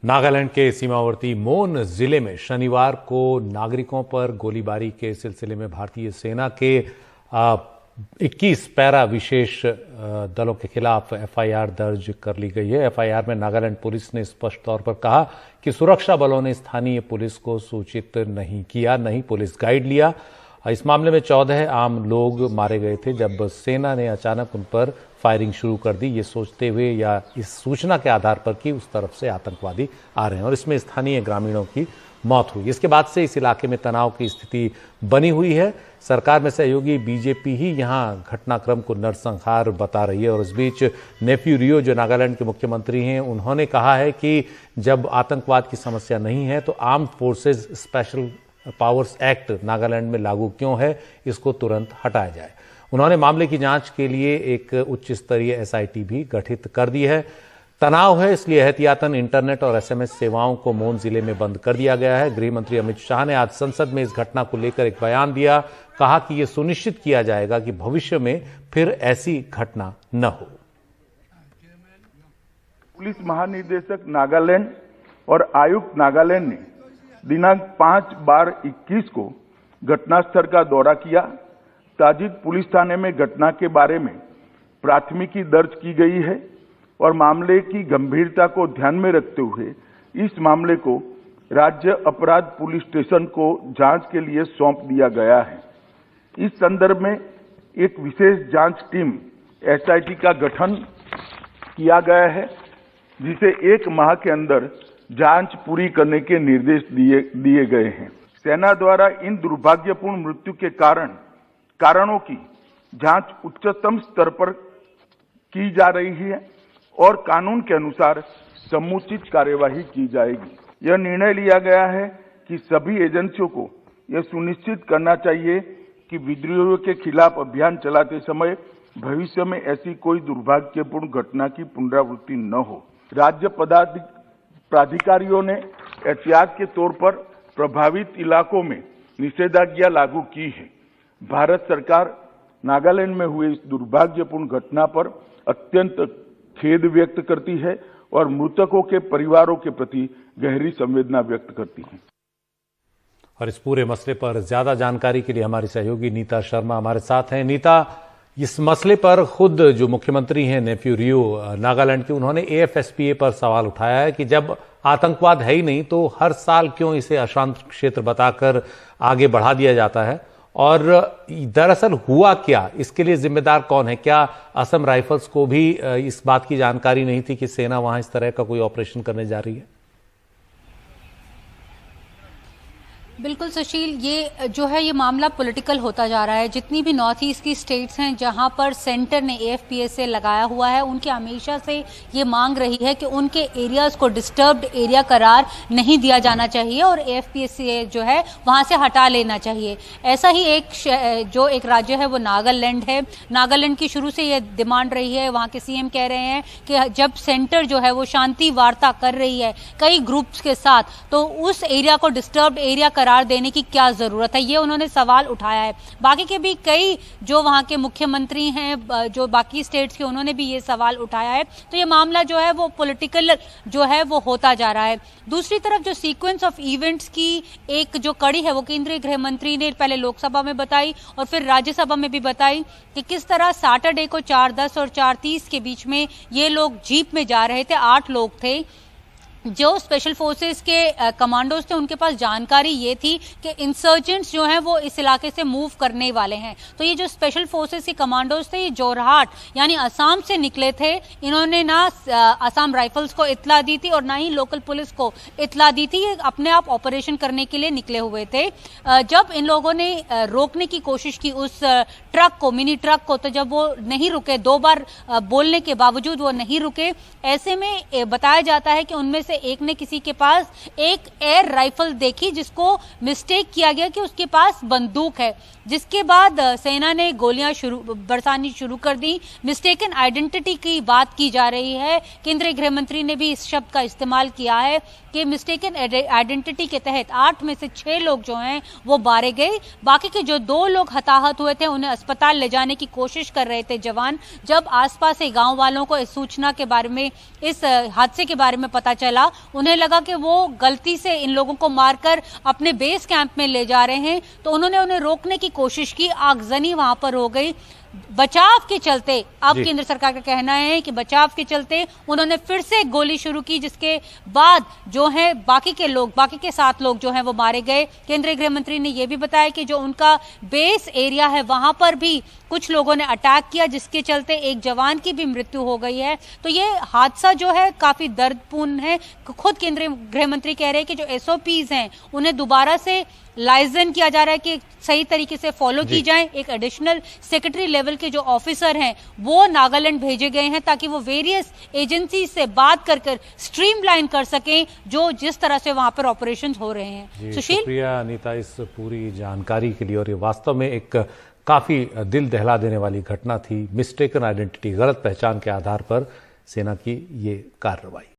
नागालैंड के सीमावर्ती मोन जिले में शनिवार को नागरिकों पर गोलीबारी के सिलसिले में भारतीय सेना के 21 पैरा विशेष दलों के खिलाफ एफआईआर दर्ज कर ली गई है। एफआईआर में नागालैंड पुलिस ने स्पष्ट तौर पर कहा कि सुरक्षा बलों ने स्थानीय पुलिस को सूचित नहीं किया, नहीं पुलिस गाइड लिया। इस मामले में 14 आम लोग मारे गए थे जब सेना ने अचानक उन पर फायरिंग शुरू कर दी, ये सोचते हुए या इस सूचना के आधार पर कि उस तरफ से आतंकवादी आ रहे हैं, और इसमें स्थानीय ग्रामीणों की मौत हुई। इसके बाद से इस इलाके में तनाव की स्थिति बनी हुई है। सरकार में सहयोगी बीजेपी ही यहां घटनाक्रम को नरसंहार बता रही है, और इस बीच नेफ्यू रियो जो नागालैंड के मुख्यमंत्री हैं, उन्होंने कहा है कि जब आतंकवाद की समस्या नहीं है तो armed forces special powers act Nagaland में लागू क्यों है, इसको तुरंत हटाया जाए। उन्होंने मामले की जांच के लिए एक उच्च स्तरीय एसआईटी भी गठित कर दी है। तनाव है, इसलिए एहतियातन इंटरनेट और एसएमएस सेवाओं को मोन जिले में बंद कर दिया गया है। गृह मंत्री अमित शाह ने आज संसद में इस घटना को लेकर एक बयान दिया, कहा कि यह सुनिश्चित किया जाएगा कि भविष्य में फिर ऐसी घटना न हो। पुलिस महानिदेशक नागालैंड और आयुक्त नागालैंड ने दिनांक 5/12/21 को घटनास्थल का दौरा किया। ताजिद पुलिस थाने में घटना के बारे में प्राथमिकी दर्ज की गई है और मामले की गंभीरता को ध्यान में रखते हुए इस मामले को राज्य अपराध पुलिस स्टेशन को जांच के लिए सौंप दिया गया है। इस संदर्भ में एक विशेष जांच टीम एसआईटी का गठन किया गया है, जिसे 1 माह के अंदर जांच पूरी करने के निर्देश दिए गए हैं। सेना द्वारा इन दुर्भाग्यपूर्ण मृत्यु के कारणों की जांच उच्चतम स्तर पर की जा रही है और कानून के अनुसार समुचित कार्यवाही की जाएगी। यह निर्णय लिया गया है कि सभी एजेंसियों को यह सुनिश्चित करना चाहिए कि विद्रोहियों के खिलाफ अभियान चलाते समय भविष्य में ऐसी कोई दुर्भाग्यपूर्ण घटना की पुनरावृत्ति न हो। राज्य प्राधिकारियों ने एहतियात के तौर पर प्रभावित इलाकों में निषेधाज्ञा लागू की है। भारत सरकार नागालैंड में हुए इस दुर्भाग्यपूर्ण घटना पर अत्यंत खेद व्यक्त करती है और मृतकों के परिवारों के प्रति गहरी संवेदना व्यक्त करती है। और इस पूरे मसले पर ज्यादा जानकारी के लिए हमारी सहयोगी नीता शर्मा हमारे साथ हैं। नीता, इस मसले पर खुद जो मुख्यमंत्री हैं नेफ्यू रियो नागालैंड के, उन्होंने एएफएसपीए पर सवाल उठाया है कि जब आतंकवाद है ही नहीं तो हर साल क्यों इसे अशांत क्षेत्र बताकर आगे बढ़ा दिया जाता है, और दरअसल हुआ क्या, इसके लिए जिम्मेदार कौन है? क्या असम राइफल्स को भी इस बात की जानकारी नहीं थी कि सेना वहां इस तरह का कोई ऑपरेशन करने जा रही है? बिल्कुल सुशील, ये जो है ये मामला पॉलिटिकल होता जा रहा है। जितनी भी नॉर्थ ईस्ट की स्टेट्स हैं जहां पर सेंटर ने एएफपीएसए लगाया हुआ है, उनकी हमेशा से ये मांग रही है कि उनके एरियाज को डिस्टर्ब्ड एरिया करार नहीं दिया जाना चाहिए और एएफपीएसए जो है वहां से हटा लेना चाहिए। ऐसा ही एक राज्य है वो नागालैंड है। नागालैंड की शुरू से ये डिमांड रही है। वहां के सीएम कह रहे हैं कि जब सेंटर जो है वो शांति वार्ता कर रही है कई ग्रुप्स के साथ, तो उस एरिया को डिस्टर्ब्ड एरिया करार देने की क्या जरूरत है, ये उन्होंने सवाल उठाया है। बाकी के भी कई जो वहां के मुख्यमंत्री हैं जो बाकी स्टेट्स के, उन्होंने भी ये सवाल उठाया है। तो ये मामला जो है वो पॉलिटिकल जो है वो होता जा रहा है। दूसरी तरफ जो सीक्वेंस ऑफ इवेंट्स की एक जो कड़ी है वो केंद्रीय गृह मंत्री ने पहले लोकसभा में बताई और फिर राज्यसभा में भी बताई कि किस तरह सैटरडे को 4:10 और 4:30 के बीच में ये लोग जीप में जा रहे थे। 8 लोग थे। जो स्पेशल फोर्सेस के कमांडोज थे उनके पास जानकारी ये थी कि इंसर्जेंट्स जो हैं वो इस इलाके से मूव करने वाले हैं। तो ये जो स्पेशल फोर्सेस के कमांडोज थे ये जोरहाट यानी असम से निकले थे। इन्होंने ना असम राइफल्स को इत्तला दी थी और ना ही लोकल पुलिस को इत्तला दी थी। ये अपने आप ऑपरेशन करने के लिए निकले हुए थे। जब इन लोगों ने रोकने की कोशिश की उस ट्रक को, मिनी ट्रक को, तो जब वो नहीं रुके, 2 बार बोलने के बावजूद वो नहीं रुके, ऐसे में बताया जाता है कि उनमें से एक ने किसी के पास एक एयर राइफल देखी जिसको मिस्टेक किया गया कि उसके पास बंदूक है, जिसके बाद सेना ने गोलियां बरसानी शुरू कर दी। मिस्टेकन आइडेंटिटी की बात की जा रही है। केंद्रीय गृह मंत्री ने भी इस शब्द का इस्तेमाल किया है कि मिस्टेकन आइडेंटिटी के तहत 8 में से 6 लोग जो हैं वो मारे गए। बाकी के जो 2 लोग हताहत हुए थे उन्हें अस्पताल ले जाने की कोशिश कर रहे थे जवान। जब आसपास के गांव वालों को इस सूचना के बारे में, इस हादसे के बारे में पता चला चला, उन्हें लगा कि वो गलती से इन लोगों को मारकर अपने बेस कैंप में ले जा रहे हैं, तो उन्होंने उन्हें रोकने की कोशिश की, आगजनी वहां पर हो गई। बचाव के चलते अब केंद्र सरकार का कहना है कि बचाव के चलते उन्होंने फिर से गोली शुरू की, जिसके बाद जो है बाकी के 7 लोग जो हैं वो मारे गए। केंद्रीय गृह मंत्री ने यह भी बताया कि जो उनका बेस एरिया है वहां पर भी कुछ लोगों ने अटैक किया, जिसके चलते एक जवान की भी मृत्यु हो गई है। तो ये हादसा जो है काफी दर्दपूर्ण है। खुद केंद्रीय गृह मंत्री कह रहे हैं कि जो SOPs हैं उन्हें दोबारा से लाइजन किया जा रहा है कि सही तरीके से फॉलो की जाए। एक एडिशनल सेक्रेटरी लेवल के जो ऑफिसर हैं वो नागालैंड भेजे गए हैं ताकि वो वेरियस एजेंसी से बात कर स्ट्रीमलाइन कर सकें जो जिस तरह से वहां पर ऑपरेशन हो रहे हैं। सुशील, शुक्रिया अनीता इस पूरी जानकारी के लिए। और ये वास्तव में एक काफी दिल दहला देने वाली घटना थी। मिस्टेकन आइडेंटिटी, गलत पहचान के आधार पर सेना की ये कार्रवाई।